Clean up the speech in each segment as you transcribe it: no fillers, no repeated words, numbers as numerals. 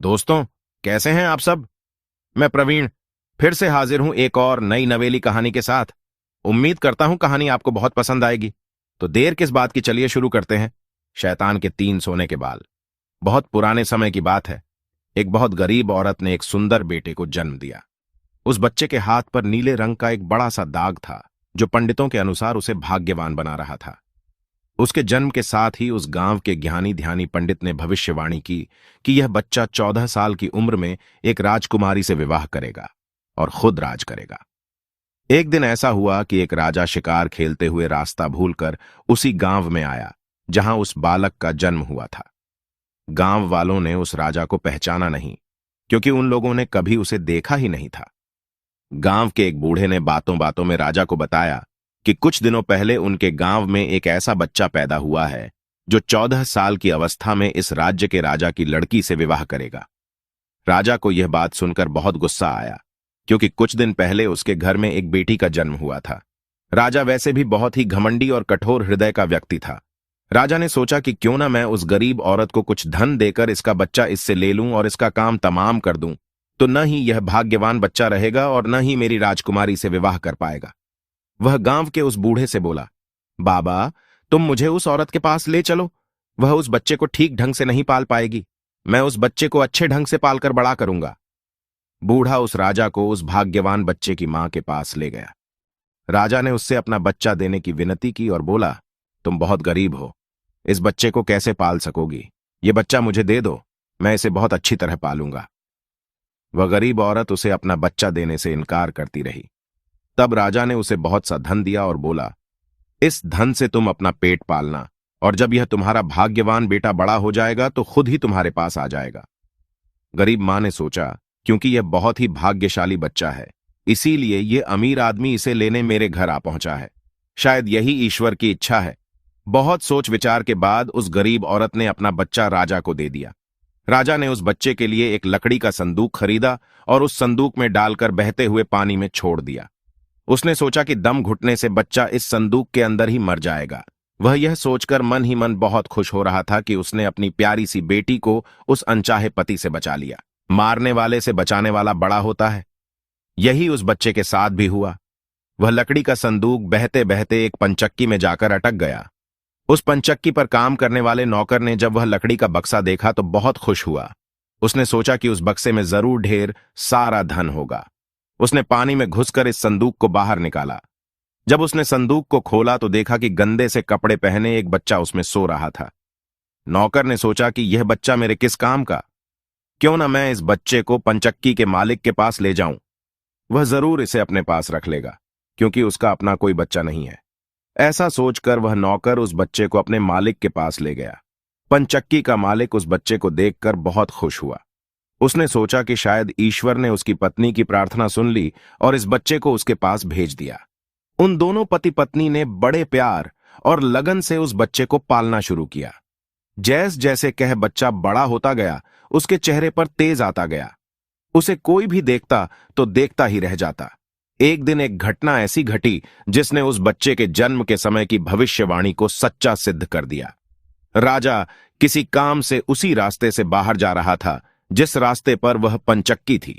दोस्तों, कैसे हैं आप सब। मैं प्रवीण फिर से हाजिर हूं एक और नई नवेली कहानी के साथ। उम्मीद करता हूं कहानी आपको बहुत पसंद आएगी। तो देर किस बात की, चलिए शुरू करते हैं। शैतान के 3 सोने के बाल। बहुत पुराने समय की बात है। एक बहुत गरीब औरत ने एक सुंदर बेटे को जन्म दिया। उस बच्चे के हाथ पर नीले रंग का एक बड़ा सा दाग था, जो पंडितों के अनुसार उसे भाग्यवान बना रहा था। उसके जन्म के साथ ही उस गांव के ज्ञानी ध्यानी पंडित ने भविष्यवाणी की कि यह बच्चा 14 साल की उम्र में एक राजकुमारी से विवाह करेगा और खुद राज करेगा। एक दिन ऐसा हुआ कि एक राजा शिकार खेलते हुए रास्ता भूलकर उसी गांव में आया जहां उस बालक का जन्म हुआ था। गांव वालों ने उस राजा को पहचाना नहीं, क्योंकि उन लोगों ने कभी उसे देखा ही नहीं था। गांव के एक बूढ़े ने बातों बातों में राजा को बताया कि कुछ दिनों पहले उनके गांव में एक ऐसा बच्चा पैदा हुआ है जो 14 साल की अवस्था में इस राज्य के राजा की लड़की से विवाह करेगा। राजा को यह बात सुनकर बहुत गुस्सा आया, क्योंकि कुछ दिन पहले उसके घर में एक बेटी का जन्म हुआ था। राजा वैसे भी बहुत ही घमंडी और कठोर हृदय का व्यक्ति था। राजा ने सोचा कि क्यों ना मैं उस गरीब औरत को कुछ धन देकर इसका बच्चा इससे ले लूं और इसका काम तमाम कर दूं, तो न ही यह भाग्यवान बच्चा रहेगा और न ही मेरी राजकुमारी से विवाह कर पाएगा। वह गांव के उस बूढ़े से बोला, बाबा, तुम मुझे उस औरत के पास ले चलो। वह उस बच्चे को ठीक ढंग से नहीं पाल पाएगी। मैं उस बच्चे को अच्छे ढंग से पालकर बड़ा करूंगा। बूढ़ा उस राजा को उस भाग्यवान बच्चे की मां के पास ले गया। राजा ने उससे अपना बच्चा देने की विनती की और बोला, तुम बहुत गरीब हो, इस बच्चे को कैसे पाल सकोगी? ये बच्चा मुझे दे दो, मैं इसे बहुत अच्छी तरह पालूंगा। वह गरीब औरत उसे अपना बच्चा देने से इनकार करती रही। तब राजा ने उसे बहुत सा धन दिया और बोला, इस धन से तुम अपना पेट पालना, और जब यह तुम्हारा भाग्यवान बेटा बड़ा हो जाएगा तो खुद ही तुम्हारे पास आ जाएगा। गरीब मां ने सोचा, क्योंकि यह बहुत ही भाग्यशाली बच्चा है, इसीलिए यह अमीर आदमी इसे लेने मेरे घर आ पहुंचा है। शायद यही ईश्वर की इच्छा है। बहुत सोच विचार के बाद उस गरीब औरत ने अपना बच्चा राजा को दे दिया। राजा ने उस बच्चे के लिए एक लकड़ी का संदूक खरीदा और उस संदूक में डालकर बहते हुए पानी में छोड़ दिया। उसने सोचा कि दम घुटने से बच्चा इस संदूक के अंदर ही मर जाएगा। वह यह सोचकर मन ही मन बहुत खुश हो रहा था कि उसने अपनी प्यारी सी बेटी को उस अनचाहे पति से बचा लिया। मारने वाले से बचाने वाला बड़ा होता है। यही उस बच्चे के साथ भी हुआ। वह लकड़ी का संदूक बहते बहते एक पंचक्की में जाकर अटक गया। उस पंचक्की पर काम करने वाले नौकर ने जब वह लकड़ी का बक्सा देखा तो बहुत खुश हुआ। उसने सोचा कि उस बक्से में जरूर ढेर सारा धन होगा। उसने पानी में घुसकर इस संदूक को बाहर निकाला। जब उसने संदूक को खोला तो देखा कि गंदे से कपड़े पहने एक बच्चा उसमें सो रहा था। नौकर ने सोचा कि यह बच्चा मेरे किस काम का, क्यों ना मैं इस बच्चे को पंचक्की के मालिक के पास ले जाऊं। वह जरूर इसे अपने पास रख लेगा, क्योंकि उसका अपना कोई बच्चा नहीं है। ऐसा सोचकर वह नौकर उस बच्चे को अपने मालिक के पास ले गया। पंचक्की का मालिक उस बच्चे को देखकर बहुत खुश हुआ। उसने सोचा कि शायद ईश्वर ने उसकी पत्नी की प्रार्थना सुन ली और इस बच्चे को उसके पास भेज दिया। उन दोनों पति पत्नी ने बड़े प्यार और लगन से उस बच्चे को पालना शुरू किया। जैसे जैसे कह बच्चा बड़ा होता गया, उसके चेहरे पर तेज आता गया। उसे कोई भी देखता तो देखता ही रह जाता। एक दिन एक घटना ऐसी घटी जिसने उस बच्चे के जन्म के समय की भविष्यवाणी को सच्चा सिद्ध कर दिया। राजा किसी काम से उसी रास्ते से बाहर जा रहा था जिस रास्ते पर वह पंचक्की थी।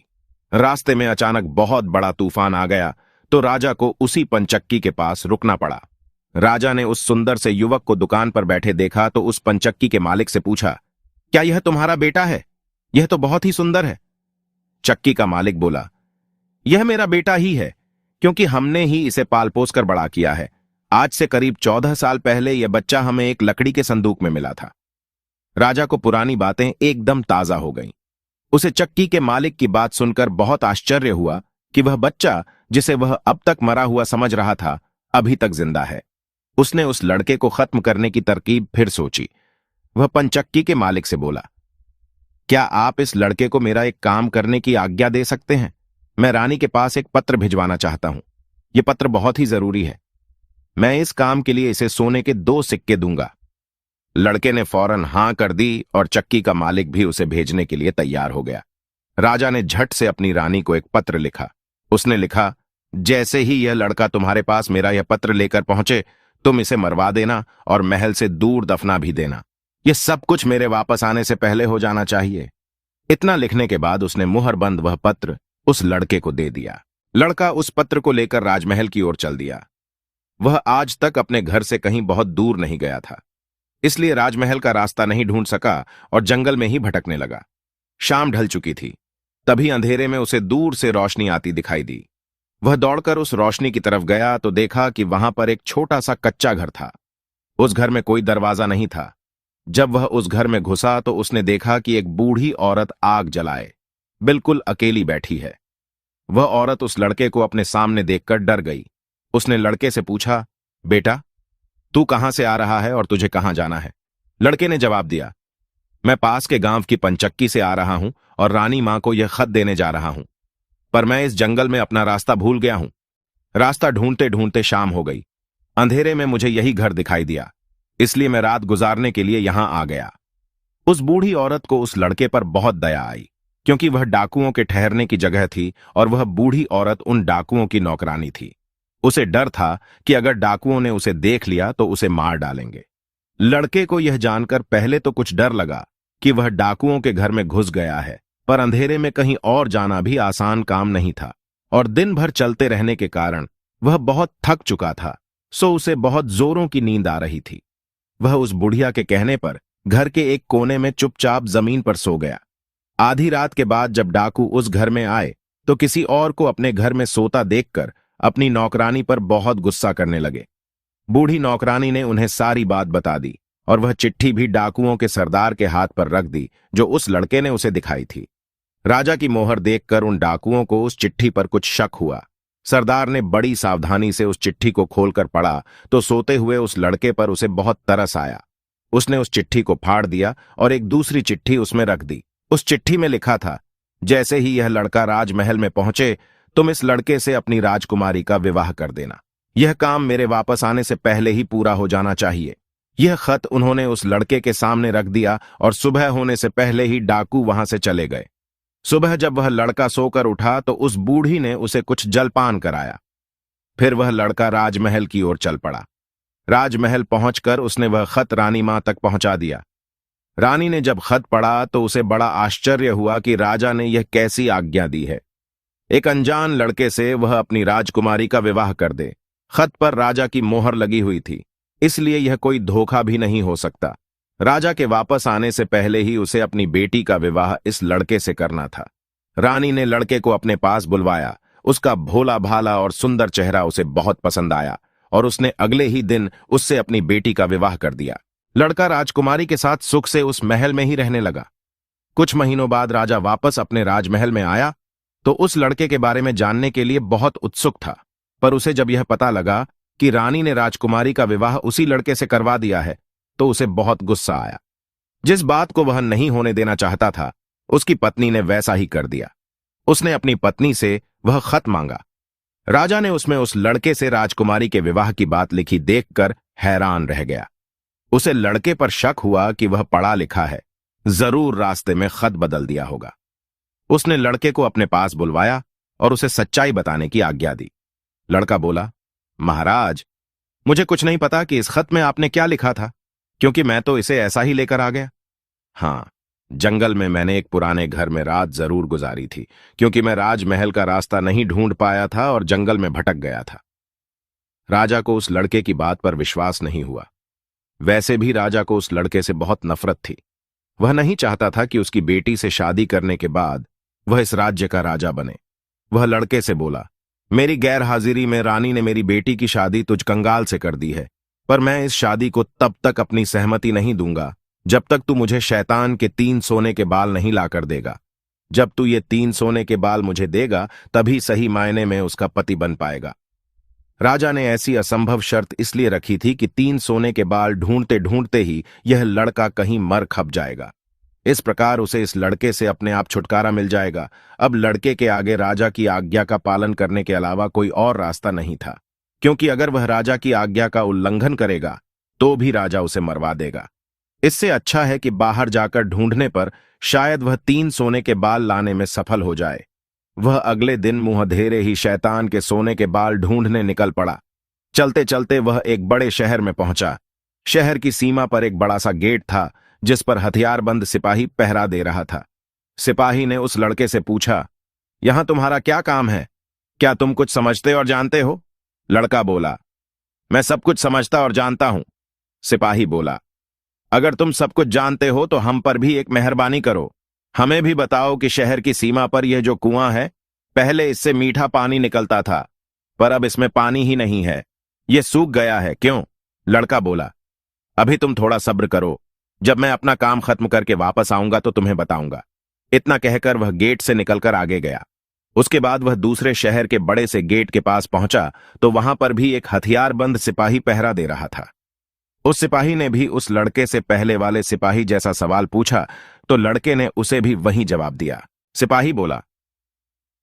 रास्ते में अचानक बहुत बड़ा तूफान आ गया तो राजा को उसी पंचक्की के पास रुकना पड़ा। राजा ने उस सुंदर से युवक को दुकान पर बैठे देखा तो उस पंचक्की के मालिक से पूछा, क्या यह तुम्हारा बेटा है? यह तो बहुत ही सुंदर है। चक्की का मालिक बोला, यह मेरा बेटा ही है, क्योंकि हमने ही इसे पाल पोस कर बड़ा किया है। आज से करीब 14 साल पहले यह बच्चा हमें एक लकड़ी के संदूक में मिला था। राजा को पुरानी बातें एकदम ताजा हो गईं। उसे चक्की के मालिक की बात सुनकर बहुत आश्चर्य हुआ कि वह बच्चा, जिसे वह अब तक मरा हुआ समझ रहा था, अभी तक जिंदा है। उसने उस लड़के को खत्म करने की तरकीब फिर सोची। वह पंचक्की के मालिक से बोला, क्या आप इस लड़के को मेरा एक काम करने की आज्ञा दे सकते हैं? मैं रानी के पास एक पत्र भिजवाना चाहता हूं। यह पत्र बहुत ही जरूरी है। मैं इस काम के लिए इसे सोने के 2 सिक्के दूंगा। लड़के ने फौरन हां कर दी और चक्की का मालिक भी उसे भेजने के लिए तैयार हो गया। राजा ने झट से अपनी रानी को एक पत्र लिखा। उसने लिखा, जैसे ही यह लड़का तुम्हारे पास मेरा यह पत्र लेकर पहुंचे, तुम इसे मरवा देना और महल से दूर दफना भी देना। यह सब कुछ मेरे वापस आने से पहले हो जाना चाहिए। इतना लिखने के बाद उसने मुहरबंद वह पत्र उस लड़के को दे दिया। लड़का उस पत्र को लेकर राजमहल की ओर चल दिया। वह आज तक अपने घर से कहीं बहुत दूर नहीं गया था, इसलिए राजमहल का रास्ता नहीं ढूंढ सका और जंगल में ही भटकने लगा। शाम ढल चुकी थी, तभी अंधेरे में उसे दूर से रोशनी आती दिखाई दी। वह दौड़कर उस रोशनी की तरफ गया तो देखा कि वहां पर एक छोटा सा कच्चा घर था। उस घर में कोई दरवाजा नहीं था। जब वह उस घर में घुसा तो उसने देखा कि एक बूढ़ी औरत आग जलाए बिल्कुल अकेली बैठी है। वह औरत उस लड़के को अपने सामने देखकर डर गई। उसने लड़के से पूछा, बेटा, तू कहां से आ रहा है और तुझे कहां जाना है? लड़के ने जवाब दिया, मैं पास के गांव की पंचक्की से आ रहा हूं और रानी मां को यह खत देने जा रहा हूं, पर मैं इस जंगल में अपना रास्ता भूल गया हूं। रास्ता ढूंढते ढूंढते शाम हो गई। अंधेरे में मुझे यही घर दिखाई दिया, इसलिए मैं रात गुजारने के लिए यहां आ गया। उस बूढ़ी औरत को उस लड़के पर बहुत दया आई, क्योंकि वह डाकुओं के ठहरने की जगह थी और वह बूढ़ी औरत उन डाकुओं की नौकरानी थी। उसे डर था कि अगर डाकुओं ने उसे देख लिया तो उसे मार डालेंगे। लड़के को यह जानकर पहले तो कुछ डर लगा कि वह डाकुओं के घर में घुस गया है, पर अंधेरे में कहीं और जाना भी आसान काम नहीं था और दिन भर चलते रहने के कारण वह बहुत थक चुका था, सो उसे बहुत जोरों की नींद आ रही थी। वह उस बुढ़िया के कहने पर घर के एक कोने में चुपचाप जमीन पर सो गया। आधी रात के बाद जब डाकू उस घर में आए तो किसी और को अपने घर में सोता देखकर अपनी नौकरानी पर बहुत गुस्सा करने लगे। बूढ़ी नौकरानी ने उन्हें सारी बात बता दी और वह चिट्ठी भी डाकुओं के सरदार के हाथ पर रख दी जो उस लड़के ने उसे दिखाई थी। राजा की मोहर देखकर उन डाकुओं को उस चिट्ठी पर कुछ शक हुआ। सरदार ने बड़ी सावधानी से उस चिट्ठी को खोलकर पढ़ा तो सोते हुए उस लड़के पर उसे बहुत तरस आया। उसने उस चिट्ठी को फाड़ दिया और एक दूसरी चिट्ठी उसमें रख दी। उस चिट्ठी में लिखा था, जैसे ही यह लड़का राजमहल में पहुंचे तुम इस लड़के से अपनी राजकुमारी का विवाह कर देना। यह काम मेरे वापस आने से पहले ही पूरा हो जाना चाहिए। यह खत उन्होंने उस लड़के के सामने रख दिया और सुबह होने से पहले ही डाकू वहां से चले गए। सुबह जब वह लड़का सोकर उठा तो उस बूढ़ी ने उसे कुछ जलपान कराया। फिर वह लड़का राजमहल की ओर चल पड़ा। राजमहल पहुंचकर उसने वह खत रानी मां तक पहुंचा दिया। रानी ने जब खत पढ़ा तो उसे बड़ा आश्चर्य हुआ कि राजा ने यह कैसी आज्ञा दी है। एक अनजान लड़के से वह अपनी राजकुमारी का विवाह कर दे। खत पर राजा की मोहर लगी हुई थी, इसलिए यह कोई धोखा भी नहीं हो सकता। राजा के वापस आने से पहले ही उसे अपनी बेटी का विवाह इस लड़के से करना था। रानी ने लड़के को अपने पास बुलवाया। उसका भोला भाला और सुंदर चेहरा उसे बहुत पसंद आया और उसने अगले ही दिन उससे अपनी बेटी का विवाह कर दिया। लड़का राजकुमारी के साथ सुख से उस महल में ही रहने लगा। कुछ महीनों बाद राजा वापस अपने राजमहल में आया तो उस लड़के के बारे में जानने के लिए बहुत उत्सुक था, पर उसे जब यह पता लगा कि रानी ने राजकुमारी का विवाह उसी लड़के से करवा दिया है तो उसे बहुत गुस्सा आया। जिस बात को वह नहीं होने देना चाहता था उसकी पत्नी ने वैसा ही कर दिया। उसने अपनी पत्नी से वह खत मांगा। राजा ने उसमें उस लड़के से राजकुमारी के विवाह की बात लिखी देखकर हैरान रह गया। उसे लड़के पर शक हुआ कि वह पढ़ा लिखा है, जरूर रास्ते में खत बदल दिया होगा। उसने लड़के को अपने पास बुलवाया और उसे सच्चाई बताने की आज्ञा दी। लड़का बोला, महाराज, मुझे कुछ नहीं पता कि इस खत में आपने क्या लिखा था, क्योंकि मैं तो इसे ऐसा ही लेकर आ गया। हाँ, जंगल में मैंने एक पुराने घर में रात जरूर गुजारी थी, क्योंकि मैं राजमहल का रास्ता नहीं ढूंढ पाया था और जंगल में भटक गया था। राजा को उस लड़के की बात पर विश्वास नहीं हुआ। वैसे भी राजा को उस लड़के से बहुत नफरत थी। वह नहीं चाहता था कि उसकी बेटी से शादी करने के बाद वह इस राज्य का राजा बने। वह लड़के से बोला, मेरी गैर हाजिरी में रानी ने मेरी बेटी की शादी तुझ कंगाल से कर दी है, पर मैं इस शादी को तब तक अपनी सहमति नहीं दूंगा जब तक तू मुझे शैतान के 3 सोने के बाल नहीं लाकर देगा। जब तू ये 3 सोने के बाल मुझे देगा तभी सही मायने में उसका पति बन पाएगा। राजा ने ऐसी असंभव शर्त इसलिए रखी थी कि 3 सोने के बाल ढूंढते ढूंढते ही यह लड़का कहीं मर खप जाएगा। इस प्रकार उसे इस लड़के से अपने आप छुटकारा मिल जाएगा। अब लड़के के आगे राजा की आज्ञा का पालन करने के अलावा कोई और रास्ता नहीं था, क्योंकि अगर वह राजा की आज्ञा का उल्लंघन करेगा तो भी राजा उसे मरवा देगा। इससे अच्छा है कि बाहर जाकर ढूंढने पर शायद वह 3 सोने के बाल लाने में सफल हो जाए। वह अगले दिन मुंह धेरे ही शैतान के सोने के बाल ढूंढने निकल पड़ा। चलते चलते वह एक बड़े शहर में पहुंचा। शहर की सीमा पर एक बड़ा सा गेट था जिस पर हथियारबंद सिपाही पहरा दे रहा था। सिपाही ने उस लड़के से पूछा, यहां तुम्हारा क्या काम है? क्या तुम कुछ समझते और जानते हो? लड़का बोला, मैं सब कुछ समझता और जानता हूं। सिपाही बोला, अगर तुम सब कुछ जानते हो तो हम पर भी एक मेहरबानी करो। हमें भी बताओ कि शहर की सीमा पर यह जो कुआं है, पहले इससे मीठा पानी निकलता था, पर अब इसमें पानी ही नहीं है। यह सूख गया है, क्यों? लड़का बोला, अभी तुम थोड़ा सब्र करो। जब मैं अपना काम खत्म करके वापस आऊंगा तो तुम्हें बताऊंगा। इतना कहकर वह गेट से निकलकर आगे गया। उसके बाद वह दूसरे शहर के बड़े से गेट के पास पहुंचा तो वहां पर भी एक हथियारबंद सिपाही पहरा दे रहा था। उस सिपाही ने भी उस लड़के से पहले वाले सिपाही जैसा सवाल पूछा तो लड़के ने उसे भी वही जवाब दिया। सिपाही बोला,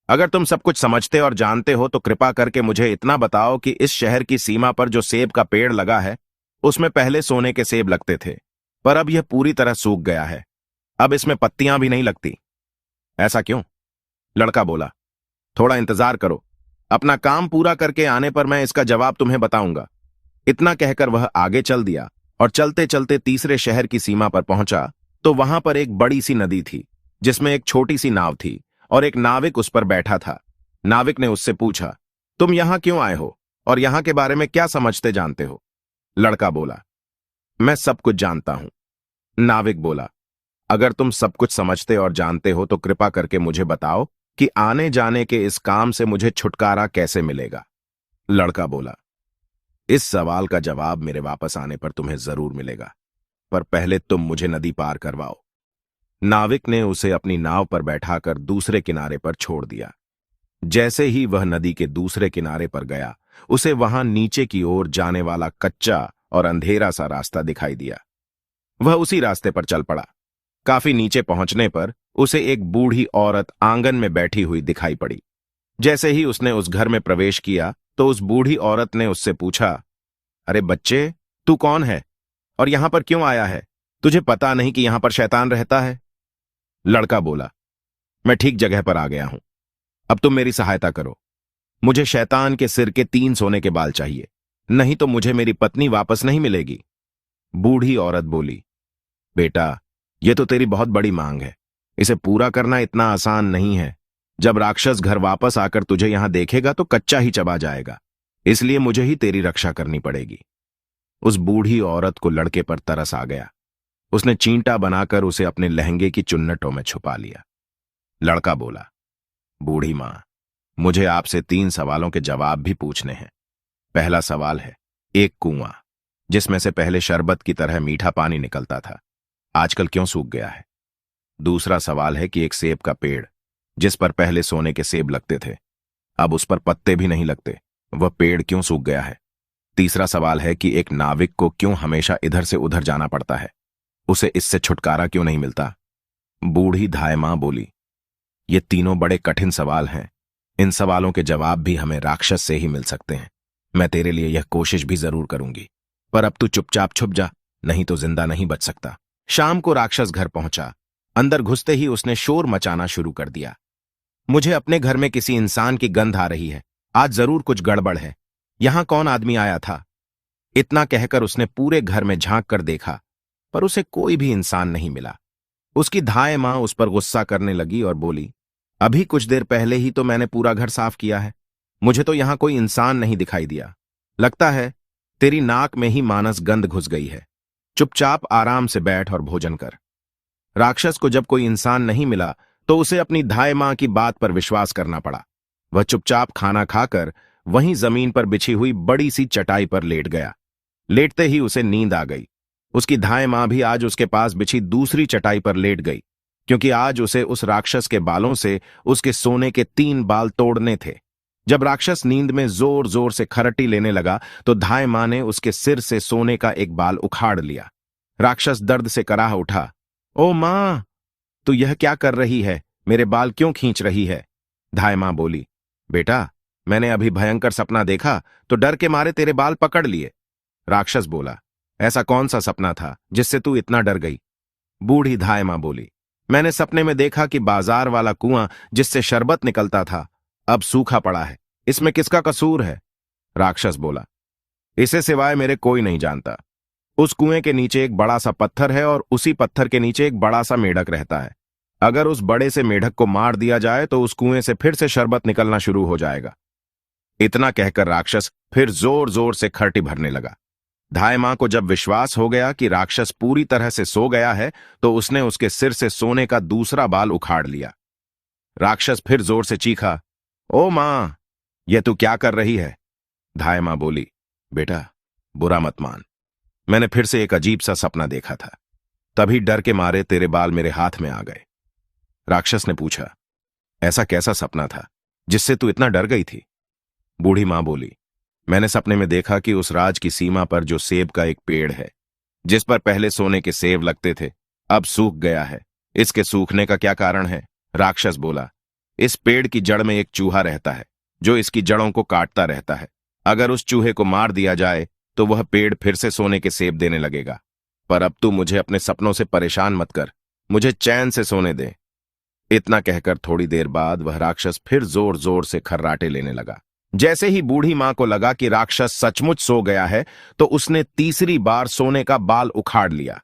अगर तुम सब कुछ समझते और जानते हो तो कृपा करके मुझे इतना बताओ कि इस शहर की सीमा पर जो सेब का पेड़ लगा है, उसमें पहले सोने के सेब लगते थे, पर अब यह पूरी तरह सूख गया है। अब इसमें पत्तियां भी नहीं लगती। ऐसा क्यों? लड़का बोला, थोड़ा इंतजार करो। अपना काम पूरा करके आने पर मैं इसका जवाब तुम्हें बताऊंगा। इतना कहकर वह आगे चल दिया और चलते चलते तीसरे शहर की सीमा पर पहुंचा तो वहां पर एक बड़ी सी नदी थी जिसमें एक छोटी सी नाव थी और एक नाविक उस पर बैठा था। नाविक ने उससे पूछा, तुम यहां क्यों आए हो और यहां के बारे में क्या समझते जानते हो? लड़का बोला, मैं सब कुछ जानता हूं। नाविक बोला, अगर तुम सब कुछ समझते और जानते हो तो कृपा करके मुझे बताओ कि आने जाने के इस काम से मुझे छुटकारा कैसे मिलेगा? लड़का बोला, इस सवाल का जवाब मेरे वापस आने पर तुम्हें जरूर मिलेगा, पर पहले तुम मुझे नदी पार करवाओ। नाविक ने उसे अपनी नाव पर बैठाकर दूसरे किनारे पर छोड़ दिया। जैसे ही वह नदी के दूसरे किनारे पर गया, उसे वहां नीचे की ओर जाने वाला कच्चा और अंधेरा सा रास्ता दिखाई दिया। वह उसी रास्ते पर चल पड़ा। काफी नीचे पहुंचने पर उसे एक बूढ़ी औरत आंगन में बैठी हुई दिखाई पड़ी। जैसे ही उसने उस घर में प्रवेश किया तो उस बूढ़ी औरत ने उससे पूछा, अरे बच्चे, तू कौन है और यहां पर क्यों आया है? तुझे पता नहीं कि यहां पर शैतान रहता है? लड़का बोला, मैं ठीक जगह पर आ गया हूं। अब तुम मेरी सहायता करो। मुझे शैतान के सिर के 3 सोने के बाल चाहिए, नहीं तो मुझे मेरी पत्नी वापस नहीं मिलेगी। बूढ़ी औरत बोली, बेटा, यह तो तेरी बहुत बड़ी मांग है। इसे पूरा करना इतना आसान नहीं है। जब राक्षस घर वापस आकर तुझे यहां देखेगा तो कच्चा ही चबा जाएगा, इसलिए मुझे ही तेरी रक्षा करनी पड़ेगी। उस बूढ़ी औरत को लड़के पर तरस आ गया। उसने चींटा बनाकर उसे अपने लहंगे की चुन्नटों में छुपा लिया। लड़का बोला, बूढ़ी मां, मुझे आपसे 3 सवालों के जवाब भी पूछने हैं। पहला सवाल है, एक कुआं जिसमें से पहले शरबत की तरह मीठा पानी निकलता था, आजकल क्यों सूख गया है? दूसरा सवाल है कि एक सेब का पेड़ जिस पर पहले सोने के सेब लगते थे, अब उस पर पत्ते भी नहीं लगते, वह पेड़ क्यों सूख गया है? तीसरा सवाल है कि एक नाविक को क्यों हमेशा इधर से उधर जाना पड़ता है, उसे इससे छुटकारा क्यों नहीं मिलता? बूढ़ी धाय मां बोली, ये तीनों बड़े कठिन सवाल हैं। इन सवालों के जवाब भी हमें राक्षस से ही मिल सकते हैं। मैं तेरे लिए यह कोशिश भी जरूर करूंगी, पर अब तू चुपचाप छुप जा, नहीं तो जिंदा नहीं बच सकता। शाम को राक्षस घर पहुंचा। अंदर घुसते ही उसने शोर मचाना शुरू कर दिया। मुझे अपने घर में किसी इंसान की गंध आ रही है। आज जरूर कुछ गड़बड़ है। यहां कौन आदमी आया था? इतना कहकर उसने पूरे घर में झांक कर देखा, पर उसे कोई भी इंसान नहीं मिला। उसकी धाय मां उस पर गुस्सा करने लगी और बोली, अभी कुछ देर पहले ही तो मैंने पूरा घर साफ किया है, मुझे तो यहां कोई इंसान नहीं दिखाई दिया। लगता है तेरी नाक में ही मानस गंध घुस गई है। चुपचाप आराम से बैठ और भोजन कर। राक्षस को जब कोई इंसान नहीं मिला तो उसे अपनी धाय मां की बात पर विश्वास करना पड़ा। वह चुपचाप खाना खाकर वहीं जमीन पर बिछी हुई बड़ी सी चटाई पर लेट गया। लेटते ही उसे नींद आ गई। उसकी धाय मां भी आज उसके पास बिछी दूसरी चटाई पर लेट गई, क्योंकि आज उसे उस राक्षस के बालों से उसके सोने के 3 बाल तोड़ने थे। जब राक्षस नींद में जोर जोर से खरटी लेने लगा तो धाय मां ने उसके सिर से सोने का एक बाल उखाड़ लिया। राक्षस दर्द से कराह उठा, ओ मां, तू यह क्या कर रही है? मेरे बाल क्यों खींच रही है? धाय मां बोली, बेटा, मैंने अभी भयंकर सपना देखा तो डर के मारे तेरे बाल पकड़ लिए। राक्षस बोला, ऐसा कौन सा सपना था जिससे तू इतना डर गई? बूढ़ी धाय मां बोली, मैंने सपने में देखा कि बाजार वाला कुआं जिससे शरबत निकलता था अब सूखा पड़ा है। इसमें किसका कसूर है? राक्षस बोला, इसे सिवाय मेरे कोई नहीं जानता। उस कुएं के नीचे एक बड़ा सा पत्थर है और उसी पत्थर के नीचे एक बड़ा सा मेढक रहता है। अगर उस बड़े से मेढक को मार दिया जाए तो उस कुएं से फिर से शरबत निकलना शुरू हो जाएगा। इतना कहकर राक्षस फिर जोर जोर से खर्टी भरने लगा। धाय मां को जब विश्वास हो गया कि राक्षस पूरी तरह से सो गया है तो उसने उसके सिर से सोने का दूसरा बाल उखाड़ लिया। राक्षस फिर जोर से चीखा, ओ मां, यह तू क्या कर रही है? धाय मां बोली, बेटा बुरा मत मान, मैंने फिर से एक अजीब सा सपना देखा था, तभी डर के मारे तेरे बाल मेरे हाथ में आ गए। राक्षस ने पूछा, ऐसा कैसा सपना था जिससे तू इतना डर गई थी? बूढ़ी मां बोली, मैंने सपने में देखा कि उस राज की सीमा पर जो सेब का एक पेड़ है, जिस पर पहले सोने के सेब लगते थे, अब सूख गया है। इसके सूखने का क्या कारण है? राक्षस बोला, इस पेड़ की जड़ में एक चूहा रहता है जो इसकी जड़ों को काटता रहता है। अगर उस चूहे को मार दिया जाए तो वह पेड़ फिर से सोने के सेब देने लगेगा। पर अब तू मुझे अपने सपनों से परेशान मत कर, मुझे चैन से सोने दे। इतना कहकर थोड़ी देर बाद वह राक्षस फिर जोर जोर से खर्राटे लेने लगा। जैसे ही बूढ़ी मां को लगा कि राक्षस सचमुच सो गया है तो उसने तीसरी बार सोने का बाल उखाड़ लिया।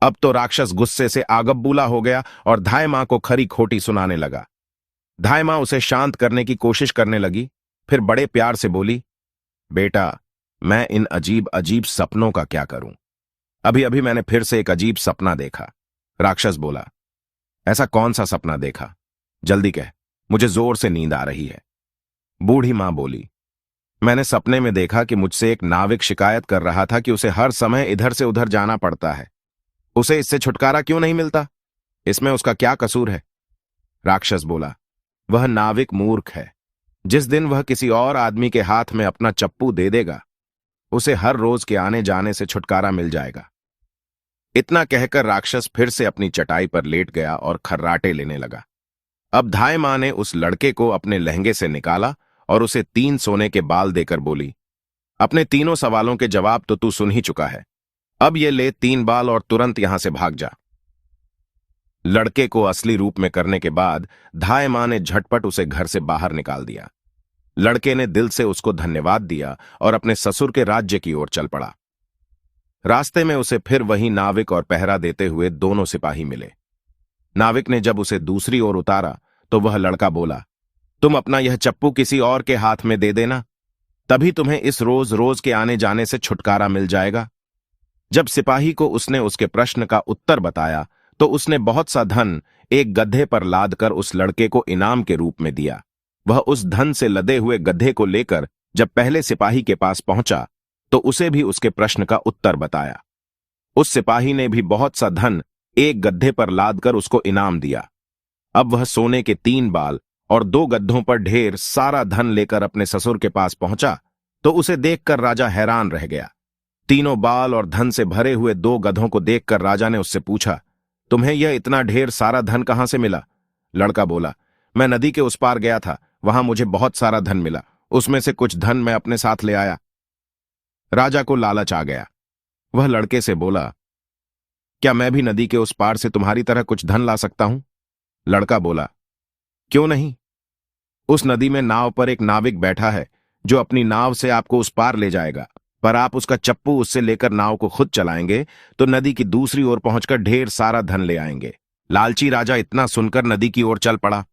अब तो राक्षस गुस्से से आगबबूला हो गया और धाय मां को खरी खोटी सुनाने लगा। धाय मां उसे शांत करने की कोशिश करने लगी, फिर बड़े प्यार से बोली, बेटा मैं इन अजीब अजीब सपनों का क्या करूं? अभी अभी मैंने फिर से एक अजीब सपना देखा। राक्षस बोला, ऐसा कौन सा सपना देखा? जल्दी कह, मुझे जोर से नींद आ रही है। बूढ़ी मां बोली, मैंने सपने में देखा कि मुझसे एक नाविक शिकायत कर रहा था कि उसे हर समय इधर से उधर जाना पड़ता है। उसे इससे छुटकारा क्यों नहीं मिलता? इसमें उसका क्या कसूर है? राक्षस बोला, वह नाविक मूर्ख है। जिस दिन वह किसी और आदमी के हाथ में अपना चप्पू दे देगा, उसे हर रोज के आने जाने से छुटकारा मिल जाएगा। इतना कहकर राक्षस फिर से अपनी चटाई पर लेट गया और खर्राटे लेने लगा। अब धाय मां ने उस लड़के को अपने लहंगे से निकाला और उसे 3 सोने के बाल देकर बोली, अपने तीनों सवालों के जवाब तो तू सुन ही चुका है, अब ये ले 3 बाल और तुरंत यहां से भाग जा। लड़के को असली रूप में करने के बाद धाय मां ने झटपट उसे घर से बाहर निकाल दिया। लड़के ने दिल से उसको धन्यवाद दिया और अपने ससुर के राज्य की ओर चल पड़ा। रास्ते में उसे फिर वही नाविक और पहरा देते हुए दोनों सिपाही मिले। नाविक ने जब उसे दूसरी ओर उतारा तो वह लड़का बोला, तुम अपना यह चप्पू किसी और के हाथ में दे देना, तभी तुम्हें इस रोज रोज के आने जाने से छुटकारा मिल जाएगा। जब सिपाही को उसने उसके प्रश्न का उत्तर बताया तो उसने बहुत सा धन एक गड्ढे पर लाद कर उस लड़के को इनाम के रूप में दिया। वह उस धन से लदे हुए गड्ढे को लेकर जब पहले सिपाही के पास पहुंचा तो उसे भी उसके प्रश्न का उत्तर बताया। उस सिपाही ने भी बहुत सा धन एक गड्ढे पर लाद कर उसको इनाम दिया। अब वह सोने के 3 बाल और 2 गड्ढों पर ढेर सारा धन लेकर अपने ससुर के पास पहुंचा तो उसे देखकर राजा हैरान रह गया। तीनों बाल और धन से भरे हुए 2 गधों को देखकर राजा ने उससे पूछा, तुम्हें यह इतना ढेर सारा धन कहां से मिला? लड़का बोला, मैं नदी के उस पार गया था, वहां मुझे बहुत सारा धन मिला, उसमें से कुछ धन मैं अपने साथ ले आया। राजा को लालच आ गया। वह लड़के से बोला, क्या मैं भी नदी के उस पार से तुम्हारी तरह कुछ धन ला सकता हूं? लड़का बोला, क्यों नहीं? उस नदी में नाव पर एक नाविक बैठा है जो अपनी नाव से आपको उस पार ले जाएगा, पर आप उसका चप्पू उससे लेकर नाव को खुद चलाएंगे तो नदी की दूसरी ओर पहुंचकर ढेर सारा धन ले आएंगे। लालची राजा इतना सुनकर नदी की ओर चल पड़ा।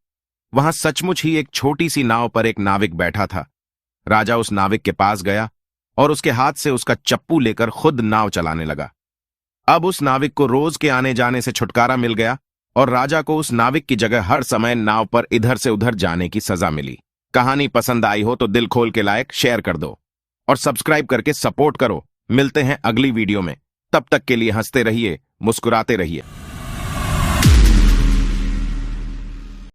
वहां सचमुच ही एक छोटी सी नाव पर एक नाविक बैठा था। राजा उस नाविक के पास गया और उसके हाथ से उसका चप्पू लेकर खुद नाव चलाने लगा। अब उस नाविक को रोज के आने जाने से छुटकारा मिल गया और राजा को उस नाविक की जगह हर समय नाव पर इधर से उधर जाने की सजा मिली। कहानी पसंद आई हो तो दिल खोल के लाइक शेयर कर दो और सब्सक्राइब करके सपोर्ट करो। मिलते हैं अगली वीडियो में, तब तक के लिए हंसते रहिए, मुस्कुराते रहिए।